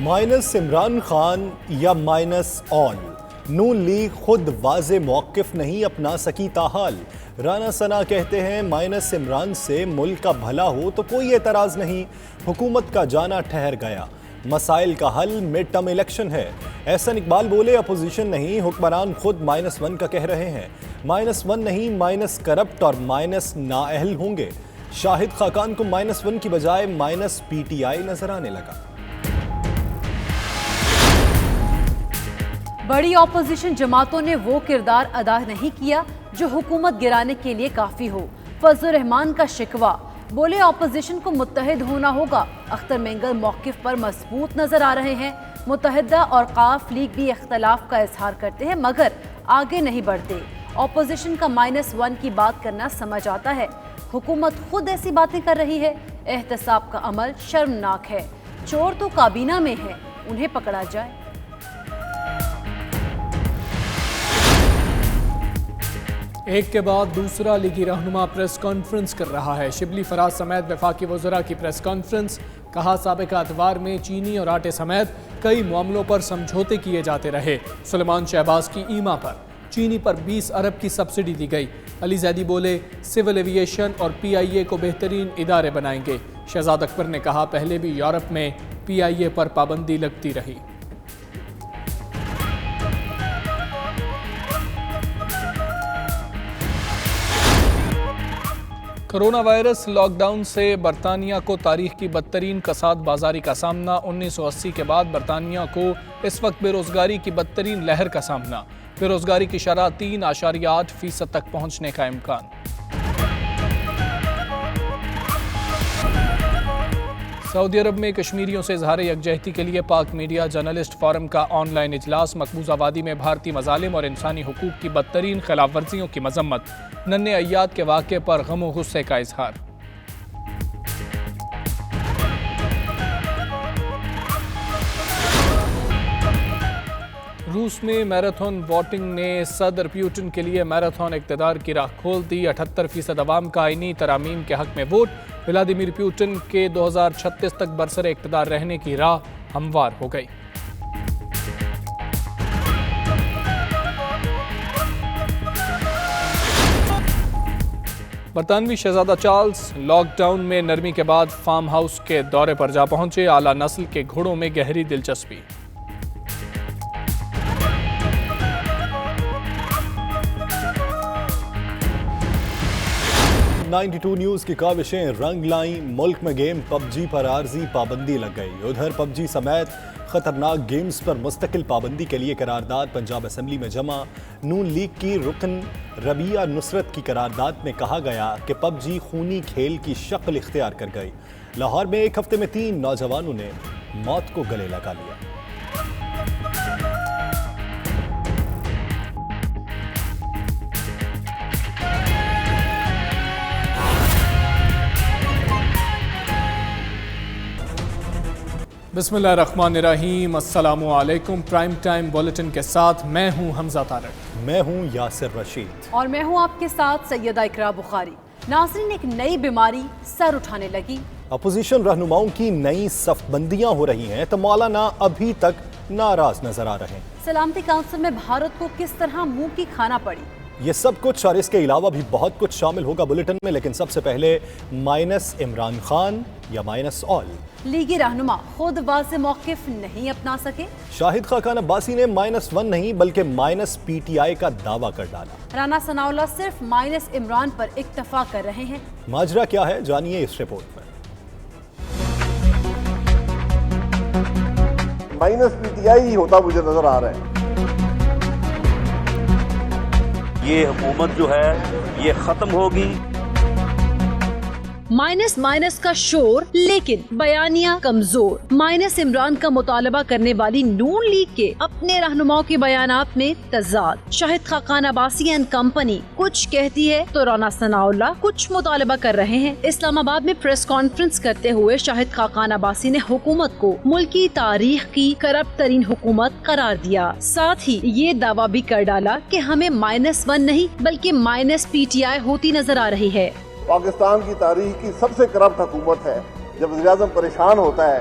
Minus Imran Khan یا minus all, نون league خود واضح موقف نہیں اپنا سکی تاحال۔ رانا ثنا کہتے ہیں مائنس عمران سے ملک کا بھلا ہو تو کوئی اعتراض نہیں، حکومت کا جانا ٹھہر گیا، مسائل کا حل مڈ ٹرم الیکشن ہے۔ احسن اقبال بولے اپوزیشن نہیں، حکمران خود -1 کا کہہ رہے ہیں، -1 نہیں مائنس کرپٹ اور مائنس نااہل ہوں گے۔ شاہد خاقان کو -1 کی بجائے -PTI نظر آنے لگا۔ بڑی اپوزیشن جماعتوں نے وہ کردار ادا نہیں کیا جو حکومت گرانے کے لیے کافی ہو، فضل الرحمان کا شکوہ، بولے اپوزیشن کو متحد ہونا ہوگا۔ اختر مینگل موقف پر مضبوط نظر آ رہے ہیں، متحدہ اور قاف لیگ بھی اختلاف کا اظہار کرتے ہیں مگر آگے نہیں بڑھتے۔ اپوزیشن کا -1 کی بات کرنا سمجھ آتا ہے، حکومت خود ایسی باتیں کر رہی ہے۔ احتساب کا عمل شرمناک ہے، چور تو کابینہ میں ہے، انہیں پکڑا جائے۔ ایک کے بعد دوسرا لیگی رہنما پریس کانفرنس کر رہا ہے۔ شبلی فراز سمیت وفاقی وزراء کی پریس کانفرنس، کہا سابقہ اتوار میں چینی اور آٹے سمیت کئی معاملوں پر سمجھوتے کیے جاتے رہے۔ سلیمان شہباز کی ایما پر چینی پر 20 ارب کی سبسڈی دی گئی۔ علی زیدی بولے سول ایویشن اور PIA کو بہترین ادارے بنائیں گے۔ شہزاد اکبر نے کہا پہلے بھی یورپ میں PIA پر پابندی لگتی رہی۔ کرونا وائرس لاک ڈاؤن سے برطانیہ کو تاریخ کی بدترین کساد بازاری کا سامنا۔ 1980 کے بعد برطانیہ کو اس وقت بے روزگاری کی بدترین لہر کا سامنا، بے روزگاری کی شرح 3.8% تک پہنچنے کا امکان۔ سعودی عرب میں کشمیریوں سے اظہار یکجہتی کے لیے پاک میڈیا جرنلسٹ فورم کا آن لائن اجلاس، مقبوضہ وادی میں بھارتی مظالم اور انسانی حقوق کی بدترین خلاف ورزیوں کی مذمت، ننھے عیاد کے واقعے پر غم و غصے کا اظہار۔ روس میں میراتھن ووٹنگ نے صدر پیوٹن کے لیے میراتھن اقتدار کی راہ کھول دی۔ 78% عوام کا آئینی ترامیم کے حق میں ووٹ، ولادیمیر پیوٹن کے 2036 تک برسر اقتدار رہنے کی راہ ہموار ہو گئی۔ برطانوی شہزادہ چارلز لاک ڈاؤن میں نرمی کے بعد فارم ہاؤس کے دورے پر جا پہنچے، اعلیٰ نسل کے گھوڑوں میں گہری دلچسپی۔ '92 نیوز کی کاوشیں رنگ لائیں، ملک میں گیم PUBG پر عارضی پابندی لگ گئی۔ ادھر PUBG سمیت خطرناک گیمز پر مستقل پابندی کے لیے قرارداد پنجاب اسمبلی میں جمع۔ نون لیگ کی رکن ربیہ نصرت کی قرارداد میں کہا گیا کہ PUBG خونی کھیل کی شکل اختیار کر گئی۔ لاہور میں ایک ہفتے میں 3 نوجوانوں نے موت کو گلے لگا لیا۔ بسم اللہ الرحمن الرحیم، السلام علیکم۔ پرائم ٹائم بولیٹن کے ساتھ میں ہوں حمزہ طارق، میں ہوں یاسر رشید اور میں ہوں آپ کے ساتھ سیدہ اقرا بخاری۔ ناظرین، ایک نئی بیماری سر اٹھانے لگی۔ اپوزیشن رہنماؤں کی نئی صف بندیاں ہو رہی ہیں تو مولانا ابھی تک ناراض نظر آ رہے ہیں۔ سلامتی کونسل میں بھارت کو کس طرح منہ کی کھانا پڑی، یہ سب کچھ اور اس کے علاوہ بھی بہت کچھ شامل ہوگا بلیٹن میں، لیکن سب سے پہلے عمران خان یا آل۔ لیگی رہنما خود واضح موقف نہیں اپنا سکے، شاہد خاقان عباسی نے -1 نہیں بلکہ -PTI کا دعویٰ کر ڈالا۔ رانا ثناء اللہ صرف عمران پر اکتفا کر رہے ہیں۔ ماجرا کیا ہے، جانیے اس رپورٹ میں۔ -PTI ہی ہوتا مجھے نظر آ رہا ہے۔ یہ حکومت جو ہے یہ ختم ہوگی۔ مائنس کا شور لیکن بیانیہ کمزور۔ عمران کا مطالبہ کرنے والی نون لیگ کے اپنے رہنماؤں کے بیانات میں تضاد۔ شاہد خاقان عباسی اینڈ کمپنی کچھ کہتی ہے تو رانا ثناء اللہ کچھ مطالبہ کر رہے ہیں۔ اسلام آباد میں پریس کانفرنس کرتے ہوئے شاہد خاقان عباسی نے حکومت کو ملکی تاریخ کی کرپٹ ترین حکومت قرار دیا، ساتھ ہی یہ دعویٰ بھی کر ڈالا کہ ہمیں -1 نہیں بلکہ -PTI ہوتی نظر آ رہی ہے۔ پاکستان کی تاریخ کی سب سے کرپٹ حکومت ہے۔ جب وزیر اعظم پریشان ہوتا ہے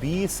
20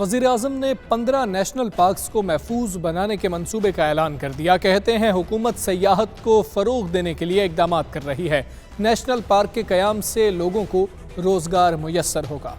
وزیر اعظم نے 15 نیشنل پارکس کو محفوظ بنانے کے منصوبے کا اعلان کر دیا. کہتے ہیں حکومت سیاحت کو فروغ دینے کے لیے اقدامات کر رہی ہے. نیشنل پارک کے قیام سے لوگوں کو روزگار میسر ہوگا.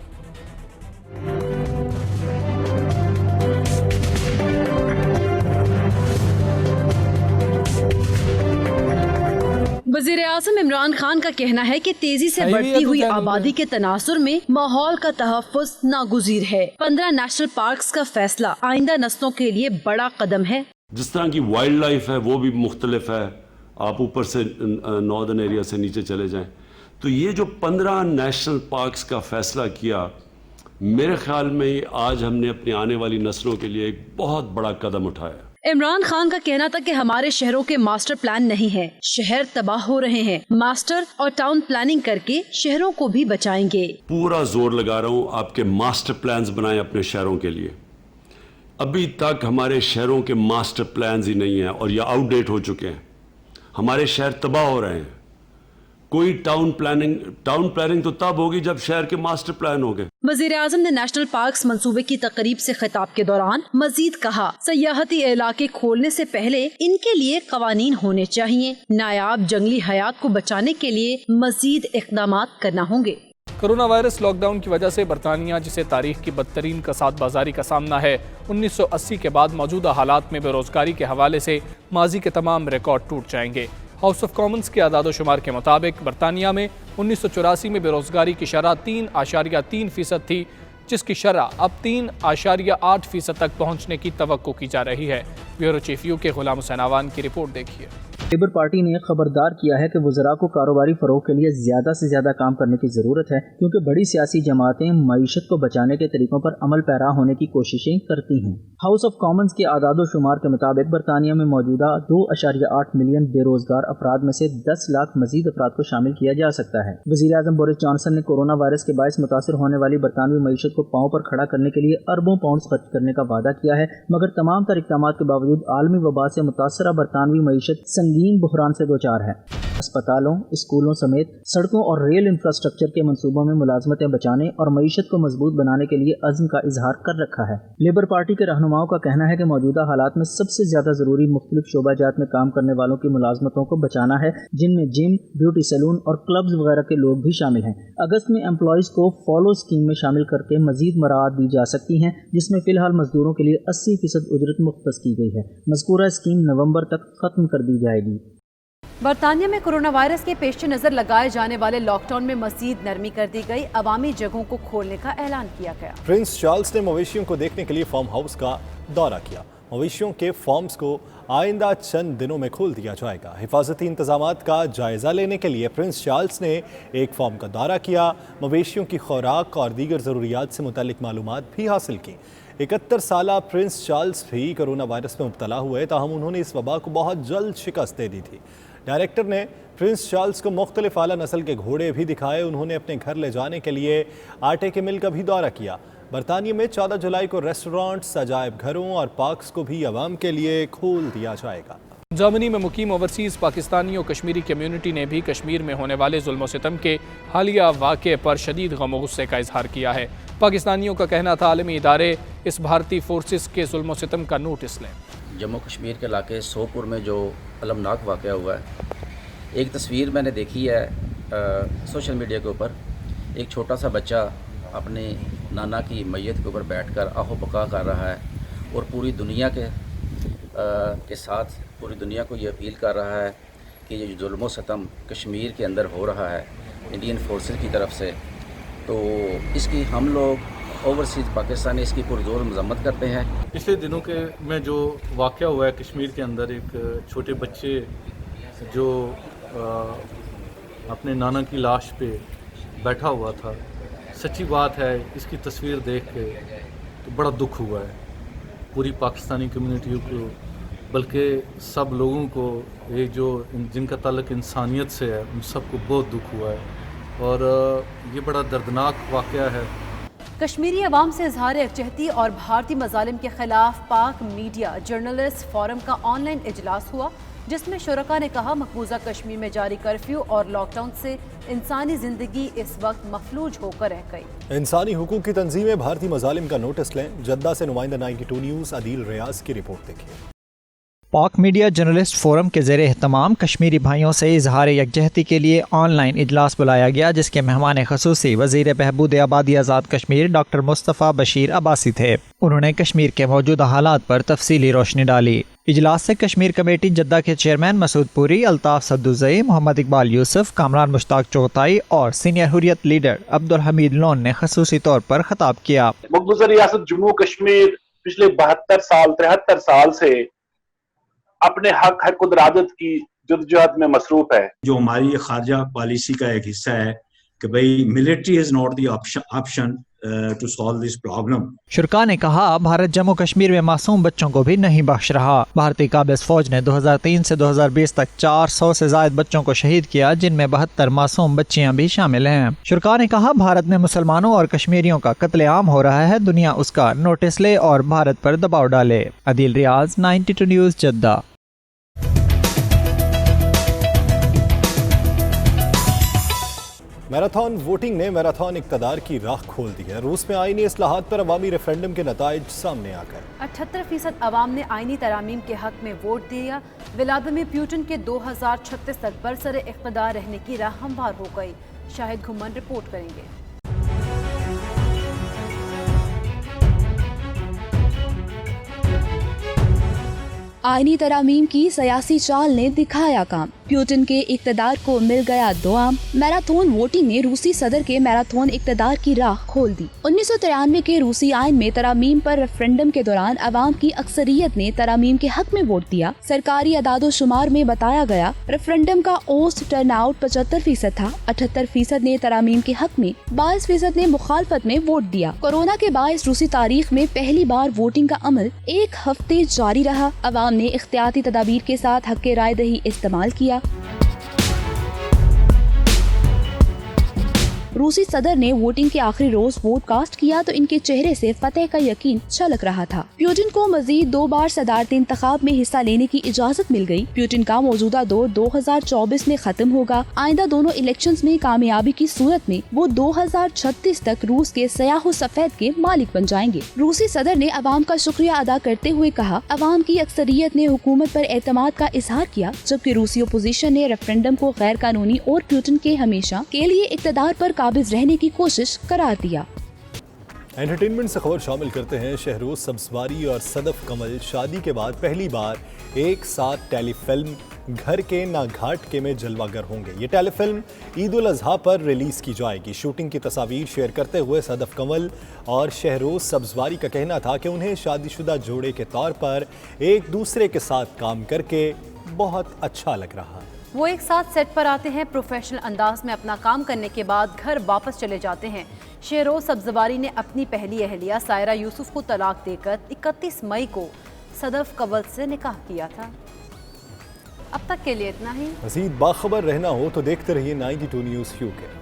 وزیر اعظم عمران خان کا کہنا ہے کہ تیزی سے بڑھتی ہوئی آبادی کے تناظر میں ماحول کا تحفظ ناگزیر ہے. 15 نیشنل پارکس کا فیصلہ آئندہ نسلوں کے لیے بڑا قدم ہے. جس طرح کی وائلڈ لائف ہے وہ بھی مختلف ہے. آپ اوپر سے ناردرن ایریا سے نیچے چلے جائیں تو یہ جو 15 نیشنل پارکس کا فیصلہ کیا، میرے خیال میں آج ہم نے اپنی آنے والی نسلوں کے لیے ایک بہت بڑا قدم اٹھایا. عمران خان کا کہنا تھا کہ ہمارے شہروں کے ماسٹر پلان نہیں ہے، شہر تباہ ہو رہے ہیں. ماسٹر اور ٹاؤن پلاننگ کر کے شہروں کو بھی بچائیں گے. پورا زور لگا رہا ہوں آپ کے ماسٹر پلانز بنائیں اپنے شہروں کے لیے. ابھی تک ہمارے شہروں کے ماسٹر پلانز ہی نہیں ہیں اور یہ آؤٹ ڈیٹ ہو چکے ہیں. ہمارے شہر تباہ ہو رہے ہیں. کوئی ٹاؤن پلاننگ تو تب ہوگی جب شہر کے ماسٹر پلان ہو گئے. وزیر اعظم نے نیشنل پارکس منصوبے کی تقریب سے خطاب کے دوران مزید کہا، سیاحتی علاقے کھولنے سے پہلے ان کے لیے قوانین ہونے چاہیے. نایاب جنگلی حیات کو بچانے کے لیے مزید اقدامات کرنا ہوں گے. کرونا وائرس لاک ڈاؤن کی وجہ سے برطانیہ، جسے تاریخ کی بدترین کساد بازاری کا سامنا ہے، 1980 کے بعد موجودہ حالات میں بے روزگاری کے حوالے سے ماضی کے تمام ریکارڈ ٹوٹ جائیں گے. ہاؤس آف کامنز کے اعداد و شمار کے مطابق برطانیہ میں 1984 میں بے روزگاری کی شرح 3.3% تھی، جس کی شرح اب 3.8% تک پہنچنے کی توقع کی جا رہی ہے. بیورو چیف یو کے غلام حسین آوان کی رپورٹ دیکھیے. لیبر پارٹی نے خبردار کیا ہے کہ وزراء کو کاروباری فروغ کے لیے زیادہ سے زیادہ کام کرنے کی ضرورت ہے، کیونکہ بڑی سیاسی جماعتیں معیشت کو بچانے کے طریقوں پر عمل پیرا ہونے کی کوششیں کرتی ہیں. ہاؤس آف کامنز کے اعداد و شمار کے مطابق برطانیہ میں موجودہ 2.8 ملین بے روزگار افراد میں سے 10 لاکھ مزید افراد کو شامل کیا جا سکتا ہے. وزیر اعظم بورس جانسن نے کورونا وائرس کے باعث متاثر ہونے والی برطانوی معیشت کو پاؤں پر کھڑا کرنے کے لیے اربوں پاؤنڈز خرچ کرنے کا وعدہ کیا ہے، مگر تمام تر اقدامات کے باوجود عالمی وبا سے متاثرہ برطانوی معیشت سنگین بحران سے دوچار ہے. اسپتالوں، اسکولوں سمیت سڑکوں اور ریل انفراسٹرکچر کے منصوبوں میں ملازمتیں بچانے اور معیشت کو مضبوط بنانے کے لیے عزم کا اظہار کر رکھا ہے. لیبر پارٹی کے رہنماؤں کا کہنا ہے کہ موجودہ حالات میں سب سے زیادہ ضروری مختلف شعبہ جات میں کام کرنے والوں کی ملازمتوں کو بچانا ہے، جن میں جم، بیوٹی سیلون اور کلبز وغیرہ کے لوگ بھی شامل ہیں. اگست میں امپلائیز کو فالو اسکیم میں شامل کر کے مزید مراعات دی جا سکتی ہیں، جس میں فی الحال مزدوروں کے لیے 80% اجرت مختص کی گئی ہے. مذکورہ اسکیم نومبر تک ختم کر دی جائے گی. برطانیہ میں کرونا وائرس کے پیش نظر لگائے جانے والے لاک ڈاؤن میں مزید نرمی کر دی گئی. عوامی جگہوں کو کھولنے کا اعلان کیا گیا. پرنس چارلز نے مویشیوں کو دیکھنے کے لیے فارم ہاؤس کا دورہ کیا. مویشیوں کے فارمز کو آئندہ چند دنوں میں کھول دیا جائے گا. حفاظتی انتظامات کا جائزہ لینے کے لیے پرنس چارلز نے ایک فارم کا دورہ کیا. مویشیوں کی خوراک اور دیگر ضروریات سے متعلق معلومات بھی حاصل کی. 71 سالہ پرنس چارلز بھی کرونا وائرس میں مبتلا ہوئے، تاہم انہوں نے اس وبا کو بہت جلد شکست دے دی تھی. ڈائریکٹر نے پرنس چارلز کو مختلف اعلیٰ نسل کے گھوڑے بھی دکھائے. انہوں نے اپنے گھر لے جانے کے لیے آٹے کے مل کا بھی دورہ کیا. برطانیہ میں 14 جولائی کو ریسٹورانٹس، عجائب گھروں اور پارکس کو بھی عوام کے لیے کھول دیا جائے گا. جرمنی میں مقیم اوورسیز پاکستانی اور کشمیری کمیونٹی نے بھی کشمیر میں ہونے والے ظلم و ستم کے حالیہ واقعے پر شدید غم و غصے کا اظہار کیا ہے. پاکستانیوں کا کہنا تھا عالمی ادارے اس بھارتی فورسز کے ظلم و ستم کا نوٹس لیں. جموں کشمیر کے علاقے سوپور میں جو المناک واقعہ ہوا ہے، ایک تصویر میں نے دیکھی ہے سوشل میڈیا کے اوپر. ایک چھوٹا سا بچہ اپنے نانا کی میت کے اوپر بیٹھ کر آہ و بکا کر رہا ہے اور پوری دنیا کے ساتھ پوری دنیا کو یہ اپیل کر رہا ہے کہ یہ جو ظلم و ستم کشمیر کے اندر ہو رہا ہے انڈین فورسز کی طرف سے، تو اس کی ہم لوگ اوورسیز پاکستانی اس کی پرزور مذمت کرتے ہیں. پچھلے دنوں میں جو واقعہ ہوا ہے کشمیر کے اندر، ایک چھوٹے بچے جو اپنے نانا کی لاش پہ بیٹھا ہوا تھا، سچی بات ہے اس کی تصویر دیکھ کے تو بڑا دکھ ہوا ہے. پوری پاکستانی کمیونٹی کو، بلکہ سب لوگوں کو، یہ جو جن کا تعلق انسانیت سے ہے، ان سب کو بہت دکھ ہوا ہے اور یہ بڑا دردناک واقعہ ہے. کشمیری عوام سے اظہار یکجہتی اور بھارتی مظالم کے خلاف پاک میڈیا جرنلسٹ فورم کا آن لائن اجلاس ہوا، جس میں شرکاء نے کہا مقبوضہ کشمیر میں جاری کرفیو اور لاک ڈاؤن سے انسانی زندگی اس وقت مفلوج ہو کر رہ گئی۔ انسانی حقوق کی تنظیمیں بھارتی مظالم کا نوٹس لیں، جدہ سے نمائندہ 92 نیوز عدیل ریاض کی رپورٹ دیکھیں۔ پاک میڈیا جرنلسٹ فورم کے زیر اہتمام کشمیری بھائیوں سے اظہار یکجہتی کے لیے آن لائن اجلاس بلایا گیا، جس کے مہمان خصوصی وزیر بہبود آبادی آزاد کشمیر ڈاکٹر مصطفیٰ بشیر عباسی تھے۔ انہوں نے کشمیر کے موجودہ حالات پر تفصیلی روشنی ڈالی۔ اجلاس سے کشمیر کمیٹی جدہ کے چیئرمین مسعود پوری، الطاف سدوزئی، محمد اقبال یوسف، کامران مشتاق چوغتائی اور سینئر حریت لیڈر عبدالحمید لون نے خصوصی طور پر خطاب کیا۔ مقبوضہ ریاست جموں کشمیر پچھلے 73 سال سے اپنے حق قدرت کی جدوجہد میں مصروف ہے۔ جو ہماری خارجہ پالیسی کا ایک حصہ ہے کہ بھئی military is not the option to solve this problem. شرکاء نے کہا بھارت جموں کشمیر میں معصوم بچوں کو بھی نہیں بخش رہا۔ بھارتی قابض فوج نے 2003 سے 2020 تک 400 سے زائد بچوں کو شہید کیا، جن میں 72 معصوم بچیاں بھی شامل ہیں۔ شرکاء نے کہا بھارت میں مسلمانوں اور کشمیریوں کا قتل عام ہو رہا ہے، دنیا اس کا نوٹس لے اور بھارت پر دباؤ ڈالے۔ عدیل ریاض، 92 نیوز، جدہ۔ میراتھن ووٹنگ نے میراتھن اقتدار کی راہ کھول دی ہے۔ روس میں آئینی اصلاحات پر عوامی ریفرنڈم کے نتائج سامنے آ گئے۔ 78% عوام نے آئینی ترامیم کے حق میں ووٹ دیا۔ ولادیمیر پوٹن کے 2036 تک برسر اقتدار رہنے کی راہ ہموار ہو گئی۔ شاہد گھمن رپورٹ کریں گے۔ آئینی ترامیم کی سیاسی چال نے دکھایا کام، پیوٹن کے اقتدار کو مل گیا دوام۔ میراتھن ووٹنگ نے روسی صدر کے میراتھن اقتدار کی راہ کھول دی۔ 1993 کے روسی آئین میں ترامیم پر ریفرنڈم کے دوران عوام کی اکثریت نے ترامیم کے حق میں ووٹ دیا۔ سرکاری اعداد و شمار میں بتایا گیا ریفرنڈم کا اوسط ٹرن آؤٹ 75% تھا۔ 78% نے ترامیم کے حق میں، 22% نے مخالفت میں ووٹ دیا۔ کورونا کے باعث روسی تاریخ میں پہلی بار ووٹنگ کا عمل 1 ہفتے جاری رہا۔ عوام نے احتیاطی تدابیر کے ساتھ حق رائے دہی استعمال کیا۔ روسی صدر نے ووٹنگ کے آخری روز ووٹ کاسٹ کیا تو ان کے چہرے سے فتح کا یقین چھلک رہا تھا۔ پیوٹن کو مزید 2 بار صدارتی انتخاب میں حصہ لینے کی اجازت مل گئی۔ پیوٹن کا موجودہ دور 2024 میں ختم ہوگا۔ آئندہ دونوں الیکشنز میں کامیابی کی صورت میں وہ 2036 تک روس کے سیاہ و سفید کے مالک بن جائیں گے۔ روسی صدر نے عوام کا شکریہ ادا کرتے ہوئے کہا عوام کی اکثریت نے حکومت پر اعتماد کا اظہار کیا، جبکہ روسی اپوزیشن نے ریفرنڈم کو غیر قانونی اور پیوٹن کے ہمیشہ کے لیے اقتدار پر قابض رہنے کی کوشش قرار دیا۔ انٹرٹینمنٹ سے خبر شامل کرتے ہیں۔ شہروز سبزواری اور صدف کمل شادی کے بعد پہلی بار ایک ساتھ ٹیلی فلم گھر کے نہ گھاٹ کے میں جلوہ گر ہوں گے۔ یہ ٹیلی فلم عید الاضحیٰ پر ریلیز کی جائے گی۔ شوٹنگ کی تصاویر شیئر کرتے ہوئے صدف کمل اور شہروز سبزواری کا کہنا تھا کہ انہیں شادی شدہ جوڑے کے طور پر ایک دوسرے کے ساتھ کام کر کے بہت اچھا لگ رہا ہے۔ وہ ایک ساتھ سیٹ پر آتے ہیں، پروفیشنل انداز میں اپنا کام کرنے کے بعد گھر واپس چلے جاتے ہیں۔ شہروز سبزواری نے اپنی پہلی اہلیہ سائرہ یوسف کو طلاق دے کر 31 مئی کو صدف کمل سے نکاح کیا تھا۔ اب تک کے لیے اتنا ہی۔ مزید باخبر رہنا ہو تو دیکھتے رہیے 92 نیوز UK۔